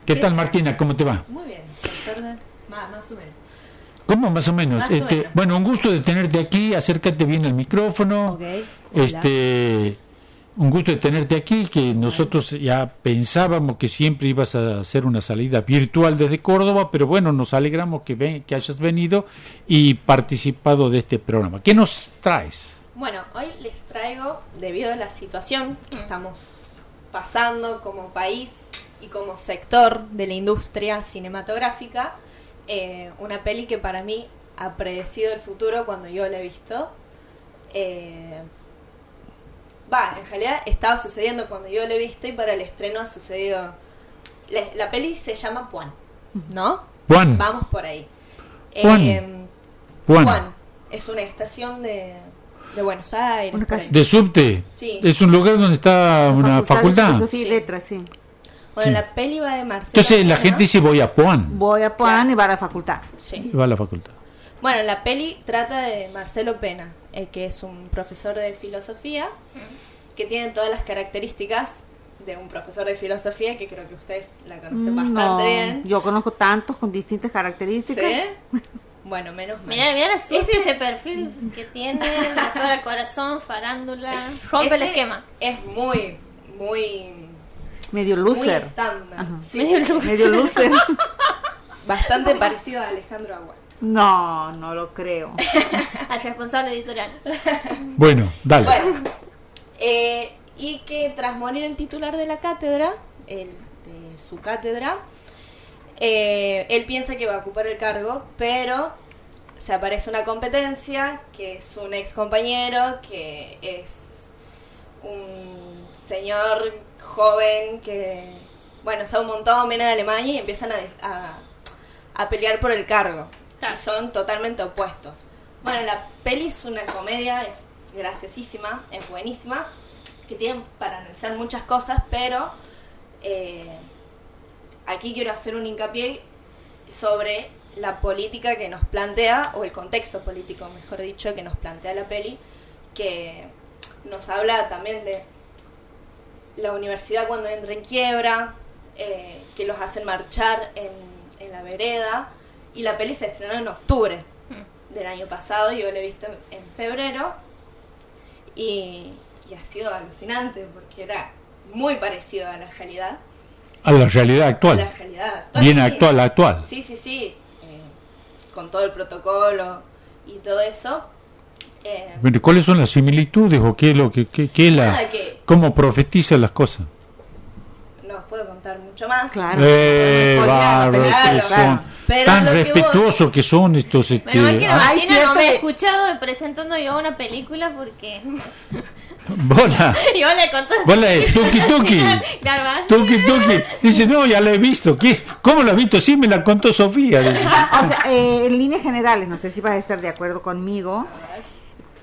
¿Qué tal, Martina? ¿Cómo te va? Muy bien, por suerte, más o menos. ¿Cómo más o menos? Más o menos. Bueno, un gusto de tenerte aquí, acércate bien al micrófono. Okay. Un gusto de tenerte aquí, que nosotros ya pensábamos que siempre ibas a hacer una salida virtual desde Córdoba, pero bueno, nos alegramos que hayas venido y participado de este programa. ¿Qué nos traes? Bueno, hoy les traigo, debido a la situación que estamos pasando como país y como sector de la industria cinematográfica, una peli que para mí ha predecido el futuro cuando yo la he visto. En realidad estaba sucediendo cuando yo la he visto y para el estreno ha sucedido. La peli se llama Puan, ¿no? Puan. Vamos por ahí. Puan. Es una estación de Buenos Aires. ¿De subte? Sí. Es un lugar donde está una facultad. De filosofía y letras, sí. Bueno, Sí. la peli va de Marcelo. Entonces la Pena. gente dice voy a Puan. Voy a Puan Claro. y va a la facultad. Sí. Y va a la facultad. Bueno, la peli trata de Marcelo Pena, que es un profesor de filosofía, que tiene todas las características de un profesor de filosofía, que creo que ustedes la conocen bastante bien. Yo conozco tantos con distintas características. ¿Sí? Bueno, menos mal. Mira la Susi, ese perfil que tiene, todo el corazón, farándula, rompe el esquema. Es muy Medio muy loser. estándar. Ajá. Sí, Medio sí, loser. Medio loser. bastante parecido a Alejandro Agua. No, no lo creo. Al responsable editorial. Bueno, dale. Bueno, y que tras morir el titular de la cátedra, de su cátedra, él piensa que va a ocupar el cargo, pero se aparece una competencia, que es un ex compañero, que es un señor joven que, bueno, sabe un montón, viene de Alemania y empiezan a pelear por el cargo. Claro. Y son totalmente opuestos. Bueno, la peli es una comedia, es graciosísima, es buenísima, que tiene para analizar muchas cosas, pero aquí quiero hacer un hincapié sobre la política que nos plantea, o el contexto político, mejor dicho, que nos plantea la peli, que nos habla también de la universidad cuando entra en quiebra, que los hacen marchar en la vereda, y la peli se estrenó en octubre del año pasado, yo la he visto en febrero, y ha sido alucinante, porque era muy parecido a la realidad. A la realidad A actual. la realidad actual. Bien sí. actual. Sí. Con todo el protocolo y todo eso. Pero ¿cuáles son las similitudes o qué es lo qué es Nada, que cómo profetiza las cosas? no os puedo contar mucho más. Claro. Bárbaro, claro, que claro. son Pero tan lo que respetuosos que son estos. Menos mal que la Hay Martina no me ha cierto- escuchado presentando yo una película porque Bola, yo le conté. bola de tuki tuki. Claro, ¿vas? Tuki tuki. Dice, no, ya la he visto. ¿Qué? ¿Cómo la has visto? Sí, me la contó Sofía. Dice. O sea, en líneas generales, no sé si vas a estar de acuerdo conmigo,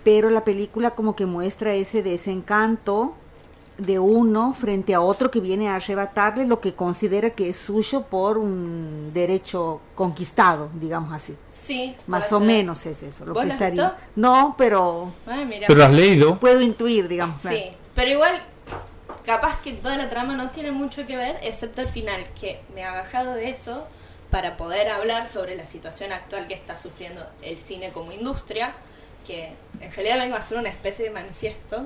pero la película como que muestra ese desencanto de uno frente a otro que viene a arrebatarle lo que considera que es suyo por un derecho conquistado, digamos así. Sí. Más puede o ser. menos es eso lo ¿Vos que la has estaría. visto? No, pero Ay, mira. Pero has leído. puedo intuir, digamos. claro. Sí, pero igual, capaz que toda la trama no tiene mucho que ver, excepto el final, que me ha agarrado de eso para poder hablar sobre la situación actual que está sufriendo el cine como industria, que en realidad vengo a hacer una especie de manifiesto.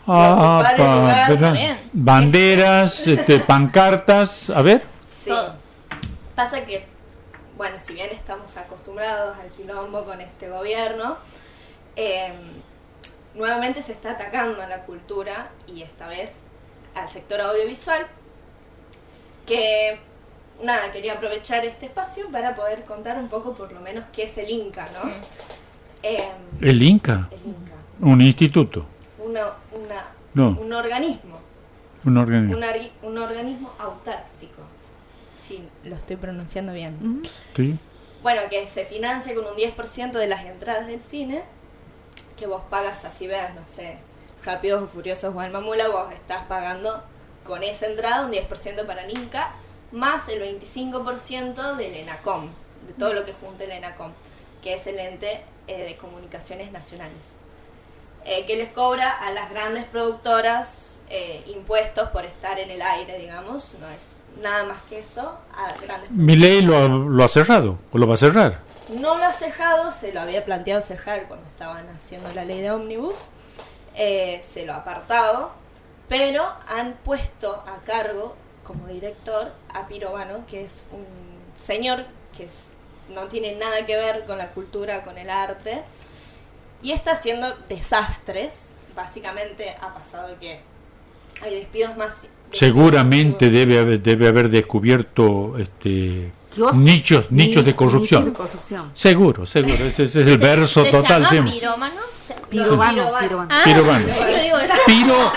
ocupar el lugar, ¿verdad? está bien. Banderas, pancartas. A ver. Sí. Todo. Pasa que, bueno, si bien estamos acostumbrados al quilombo con este gobierno, nuevamente se está atacando a la cultura y esta vez al sector audiovisual, que nada, quería aprovechar este espacio para poder contar un poco por lo menos qué es el Inca, ¿no? El Inca. El Inca, Un instituto. No. un organismo. Un organismo. Un organismo autárquico, si lo estoy pronunciando bien. Ujú. Sí. Bueno, que se financia con un 10% de las entradas del cine, que vos pagas así, veas, no sé, Rápidos o Furiosos o Alma Mula, vos estás pagando con esa entrada un 10% para el Inca, más el 25% del ENACOM, de todo lo que junta el ENACOM, que es el ente de comunicaciones nacionales, que les cobra a las grandes productoras impuestos por estar en el aire, digamos, nada más que eso, a grandes... Milei lo ha cerrado, o lo va a cerrar. No lo ha cerrado, se lo había planteado cerrar cuando estaban haciendo la ley de ómnibus, se lo ha apartado, pero han puesto a cargo como director a Pirovano, que es un señor que no tiene nada que ver con la cultura, con el arte, y está haciendo desastres. Básicamente ha pasado que hay despidos más... Seguramente debe haber descubierto nichos de corrupción. Nichos de corrupción. Seguro. Ese es el verso ¿Se total. llama Sí. pirómano? Pirovano. Pirovano. Yo digo, demasiada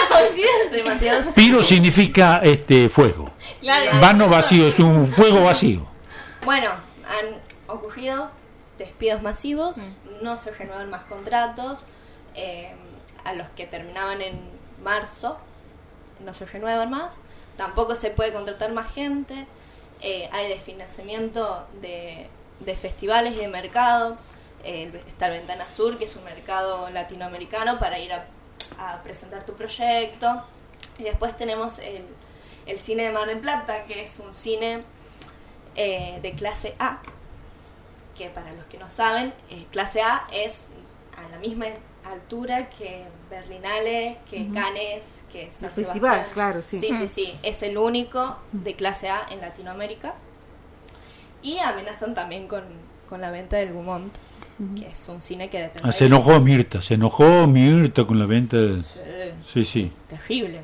coincidencia. demasiados... Piro significa fuego. Claro. Vano vacío, es un fuego vacío. Bueno, han ocurrido despidos masivos, no se renuevan más contratos, a los que terminaban en marzo no se renuevan más, tampoco se puede contratar más gente, hay desfinanciamiento de festivales y de mercado, está el Ventana Sur, que es un mercado latinoamericano para ir a presentar tu proyecto, y después tenemos el cine de Mar del Plata, que es un cine de clase A, que para los que no saben, clase A es a la misma altura que Berlinale, que Cannes, que San El festival, Sebastián. claro, sí. Sí, es el único de clase A en Latinoamérica. Y amenazan también con la venta del Gaumont, que es un cine que depende Se enojó Mirta con la venta. Sí. terrible.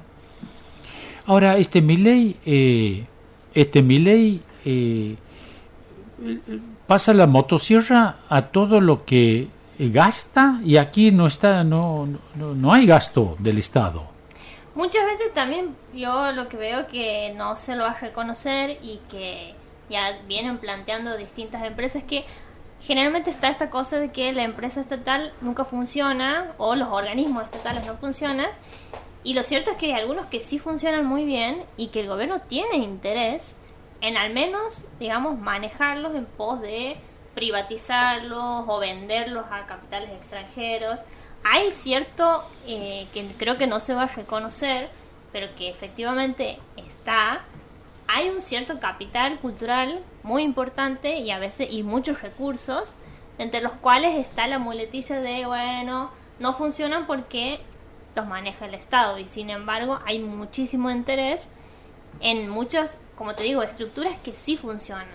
Ahora, Milei pasa la motosierra a todo lo que gasta, y aquí no hay gasto del Estado. Muchas veces también yo lo que veo que no se lo va a reconocer y que ya vienen planteando distintas empresas, que generalmente está esta cosa de que la empresa estatal nunca funciona o los organismos estatales no funcionan, y lo cierto es que hay algunos que sí funcionan muy bien y que el gobierno tiene interés en al menos, digamos, manejarlos en pos de privatizarlos o venderlos a capitales extranjeros. Hay cierto que creo que no se va a reconocer, pero que efectivamente está. Hay un cierto capital cultural muy importante y a veces muchos recursos, entre los cuales está la muletilla de, bueno, no funcionan porque los maneja el Estado, y sin embargo hay muchísimo interés en muchas, como te digo, estructuras que sí funcionan.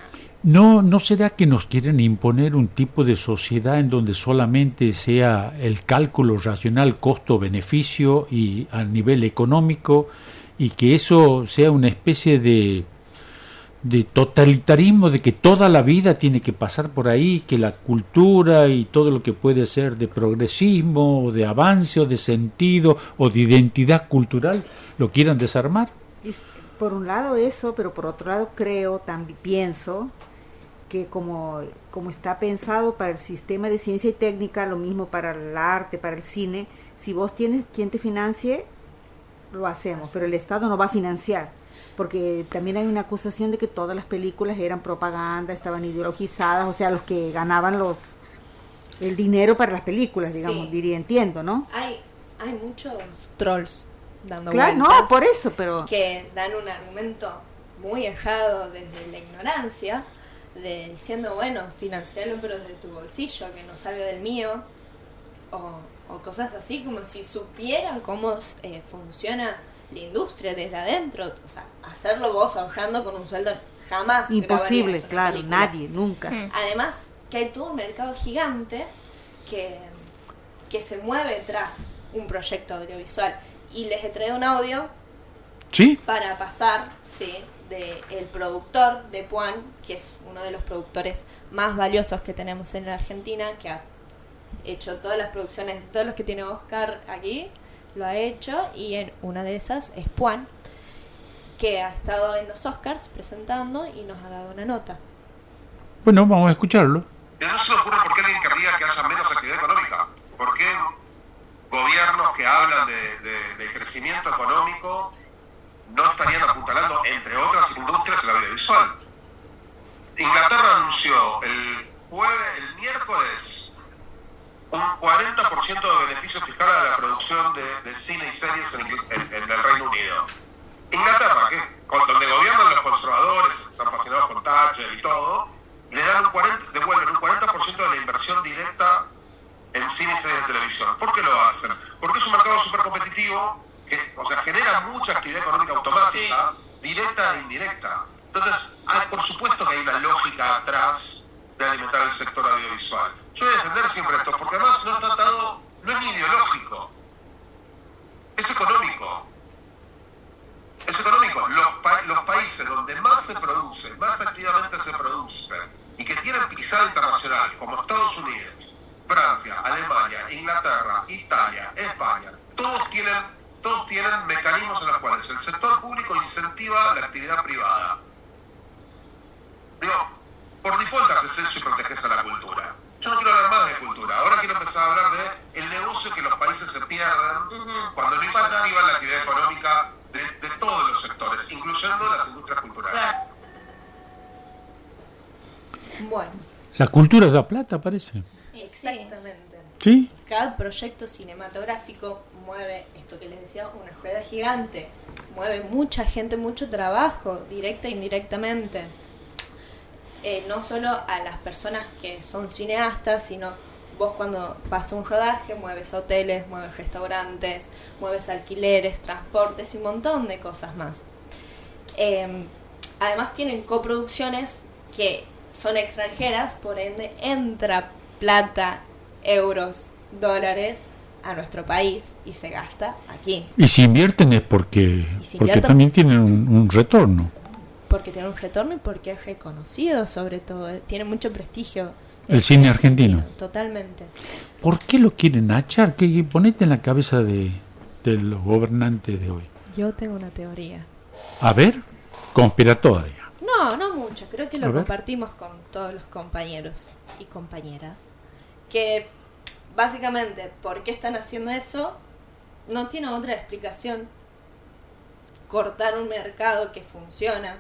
¿No será que nos quieren imponer un tipo de sociedad en donde solamente sea el cálculo racional costo-beneficio y a nivel económico, y que eso sea una especie de totalitarismo, de que toda la vida tiene que pasar por ahí, que la cultura y todo lo que puede ser de progresismo o de avance o de sentido o de identidad cultural lo quieran desarmar? Por un lado eso, pero por otro lado pienso que como está pensado para el sistema de ciencia y técnica, lo mismo para el arte, para el cine, si vos tienes quien te financie, lo hacemos, pero el Estado no va a financiar, porque también hay una acusación de que todas las películas eran propaganda, estaban ideologizadas, o sea, los que ganaban el dinero para las películas, digamos, entiendo, ¿no? Hay muchos trolls dando claro, vueltas, no, por eso, pero que dan un argumento muy errado desde la ignorancia, diciendo, bueno, financiarlo pero desde tu bolsillo, que no salga del mío, o cosas así, como si supieran cómo funciona la industria desde adentro. O sea, hacerlo vos ahorrando con un sueldo jamás imposible, grabarías una claro, película. nadie, nunca. Además, que hay todo un mercado gigante que se mueve tras un proyecto audiovisual. Y les he traído un audio ¿Sí? para pasar, de el productor de Puan, que es uno de los productores más valiosos que tenemos en la Argentina, que ha hecho todas las producciones, todos los que tiene Oscar aquí, lo ha hecho, y en una de esas es Puan, que ha estado en los Oscars presentando y nos ha dado una nota. Bueno, vamos a escucharlo. No se me ocurre por qué alguien querría que haya menos actividad económica. ¿Por qué gobiernos que hablan de crecimiento económico no estarían apuntalando, entre otras industrias, el audiovisual? Inglaterra anunció el miércoles un 40% de beneficio fiscal a la producción de cine y series en el Reino Unido. Inglaterra, que donde gobiernan los conservadores, están fascinados con Thatcher y todo, le dan devuelven un 40% de la inversión directa en cine y series de televisión. ¿Por qué lo hacen? Porque es un mercado súper competitivo, o sea, genera mucha actividad económica automática, directa e indirecta. Entonces, por supuesto que hay una lógica atrás de alimentar el sector audiovisual. Yo voy a defender siempre esto, porque además no es ni ideológico, es económico. Es económico. Los países donde más se produce, más activamente se produce, y que tienen pisada internacional, como Estados Unidos, Francia, Alemania, Inglaterra, Italia, España, todos tienen mecanismos en los cuales el sector público incentiva la actividad privada. Digo, por default haces eso y proteges a la cultura. Yo no quiero hablar más de cultura, ahora quiero empezar a hablar de el negocio que los países se pierden cuando no incentivan la actividad económica de todos los sectores, incluyendo las industrias culturales. Bueno, La cultura da plata, parece. exactamente. ¿Sí? Cada proyecto cinematográfico mueve, esto que les decía, una rueda gigante. Mueve mucha gente, mucho trabajo, directa e indirectamente. No solo a las personas que son cineastas, sino vos cuando vas a un rodaje mueves hoteles, mueves restaurantes, mueves alquileres, transportes y un montón de cosas más. Además tienen coproducciones que son extranjeras, por ende entra plata, euros, dólares a nuestro país y se gasta aquí. Y si invierten es porque también tienen un retorno. Porque tiene un retorno y porque es reconocido, sobre todo. Tiene mucho prestigio. El cine argentino. Totalmente. ¿Por qué lo quieren achar? ¿Qué ponete en la cabeza de los gobernantes de hoy? Yo tengo una teoría. A ver, conspiratoria. No mucho. Creo que lo compartimos con todos los compañeros y compañeras. Que básicamente, ¿por qué están haciendo eso? No tiene otra explicación. Cortar un mercado que funciona,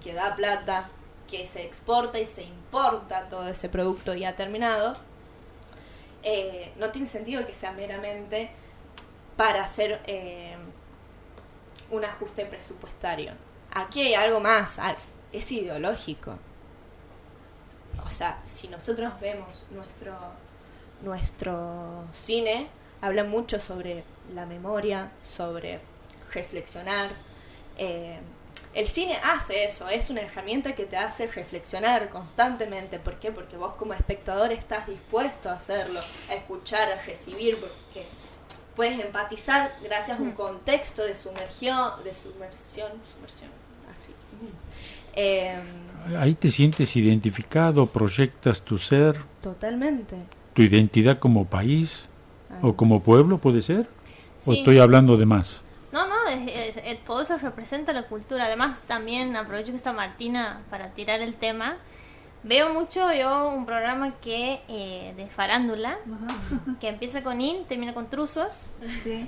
que da plata, que se exporta y se importa todo ese producto ya terminado, no tiene sentido que sea meramente para hacer un ajuste presupuestario. Aquí hay algo más, es ideológico. O sea, si nosotros vemos nuestro cine, habla mucho sobre la memoria, sobre reflexionar. El cine hace eso, es una herramienta que te hace reflexionar constantemente. ¿Por qué? Porque vos como espectador estás dispuesto a hacerlo, a escuchar, a recibir, porque puedes empatizar gracias a un contexto de sumersión, así. Ahí te sientes identificado, proyectas tu ser, Totalmente. tu identidad como país o como pueblo, ¿puede ser? ¿O Sí. estoy hablando de más? No, todo eso representa la cultura. Además, también aprovecho que está Martina para tirar el tema. Veo mucho un programa que de farándula, que empieza con IN, termina con Truzos, Sí.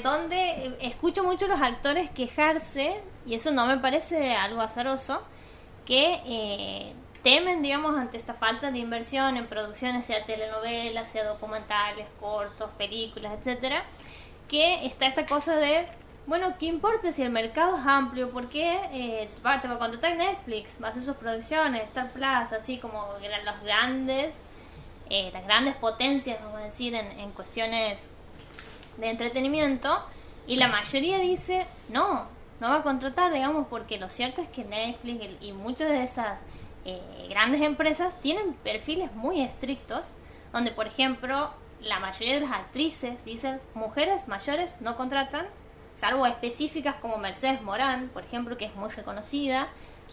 donde escucho mucho a los actores quejarse, y eso no me parece algo azaroso, que temen, digamos, ante esta falta de inversión en producciones, sea telenovelas, sea documentales, cortos, películas, etcétera, que está esta cosa de, bueno, ¿qué importa si el mercado es amplio? ¿Por qué te va a contratar Netflix? Va a hacer sus producciones, Star Plus, así como las grandes potencias, vamos a decir, en cuestiones de entretenimiento, y la mayoría dice, no va a contratar, digamos, porque lo cierto es que Netflix y muchas de esas grandes empresas tienen perfiles muy estrictos, donde, por ejemplo, la mayoría de las actrices dicen, mujeres mayores no contratan, salvo específicas como Mercedes Morán, por ejemplo, que es muy reconocida.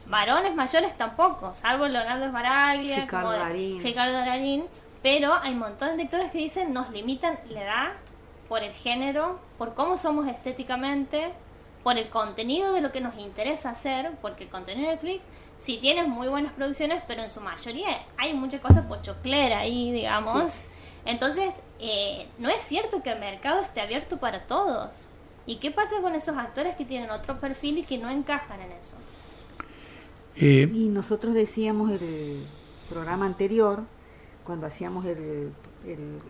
Varones mayores tampoco, salvo Leonardo Sbaraglia, Ricardo Darín, pero hay un montón de actores que dicen, nos limitan la edad por el género, por cómo somos estéticamente, por el contenido de lo que nos interesa hacer, porque el contenido de Click sí tiene muy buenas producciones, pero en su mayoría hay muchas cosas pochoclera ahí, digamos. Sí. Entonces, no es cierto que el mercado esté abierto para todos. ¿Y qué pasa con esos actores que tienen otro perfil y que no encajan en eso? Y nosotros decíamos el programa anterior, cuando hacíamos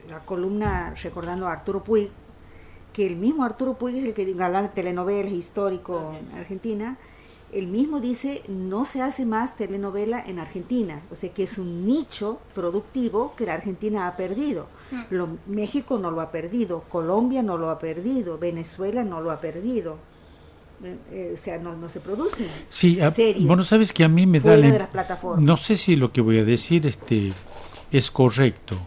la columna recordando a Arturo Puig, que el mismo Arturo Puig, el que galán de telenovelas histórico en Argentina, él mismo dice, no se hace más telenovela en Argentina, o sea que es un nicho productivo que la Argentina ha perdido. México no lo ha perdido, Colombia no lo ha perdido, Venezuela no lo ha perdido. O sea, no se producen series. Bueno, sabes que a mí me da fuera de las plataformas. No sé si lo que voy a decir es correcto,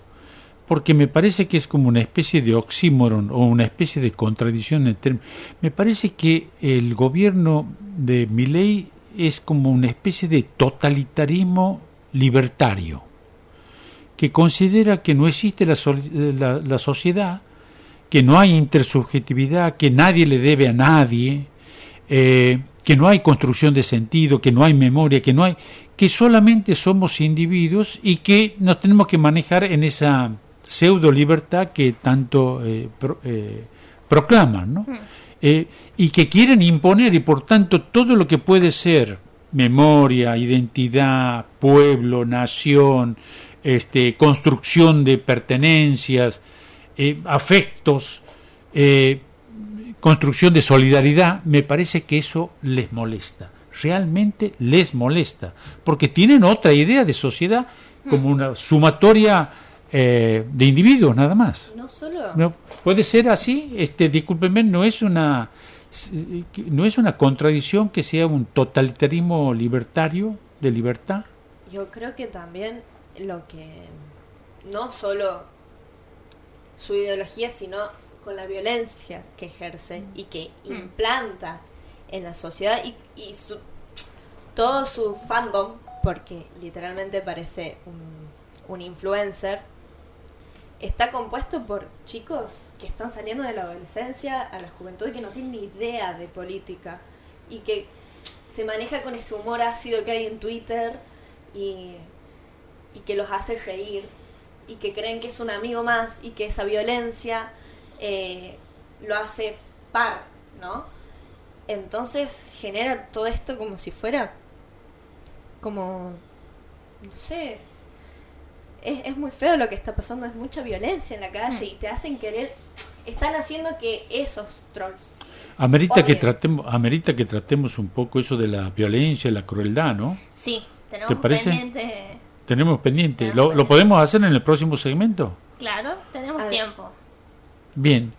porque me parece que es como una especie de oxímoron o una especie de contradicción en términos. Me parece que el gobierno de Milei es como una especie de totalitarismo libertario, que considera que no existe la sociedad, que no hay intersubjetividad, que nadie le debe a nadie, que no hay construcción de sentido, que no hay memoria, que solamente somos individuos y que nos tenemos que manejar en esa pseudo libertad que tanto proclaman, ¿no? Y que quieren imponer, y por tanto todo lo que puede ser memoria, identidad, pueblo, nación, construcción de pertenencias, afectos, construcción de solidaridad, me parece que eso les molesta, realmente les molesta, porque tienen otra idea de sociedad como una sumatoria de individuos nada más. No solo. No, puede ser así, discúlpenme, no es una contradicción que sea un totalitarismo libertario, de libertad. Yo creo que también lo que no solo su ideología, sino con la violencia que ejerce y que implanta en la sociedad y todo su fandom, porque literalmente parece un influencer, está compuesto por chicos que están saliendo de la adolescencia a la juventud y que no tienen ni idea de política y que se maneja con ese humor ácido que hay en Twitter y que los hace reír y que creen que es un amigo más y que esa violencia lo hace par, ¿no? Entonces genera todo esto como si fuera como, no sé, es muy feo lo que está pasando, es mucha violencia en la calle y te hacen querer, están haciendo que esos trolls amerita que tratemos un poco eso de la violencia y la crueldad, ¿no? Sí, tenemos ¿te parece? pendiente. Tenemos pendiente. ¿Lo podemos hacer en el próximo segmento? Claro, tenemos tiempo. Bien.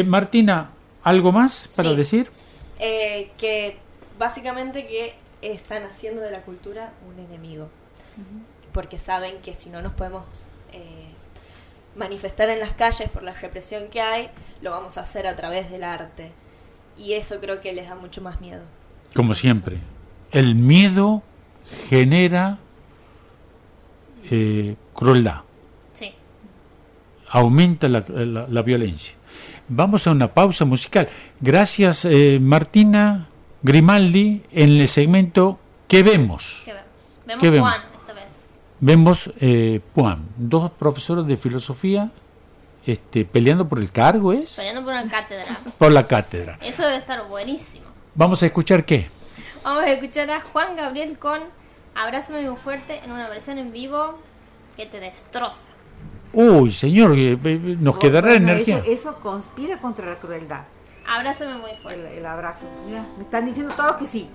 Martina, ¿algo más para decir? Que básicamente que están haciendo de la cultura un enemigo. Porque saben que si no nos podemos manifestar en las calles por la represión que hay, lo vamos a hacer a través del arte. Y eso creo que les da mucho más miedo. Como siempre, el miedo genera crueldad. Sí. Aumenta la violencia. Vamos a una pausa musical. Gracias, Martina Grimaldi, en el segmento ¿Qué vemos? ¿Qué vemos? Juan, esta vez. Vemos Puan, dos profesores de filosofía peleando por el cargo, ¿es? Peleando por una cátedra. Por la cátedra. Eso debe estar buenísimo. ¿Vamos a escuchar qué? Vamos a escuchar a Juan Gabriel con Abrázame muy fuerte en una versión en vivo que te destroza. Uy, señor, nos quedará energía. Eso conspira contra la crueldad. Abrázame muy fuerte. El abrazo. Mira, me están diciendo todos que sí.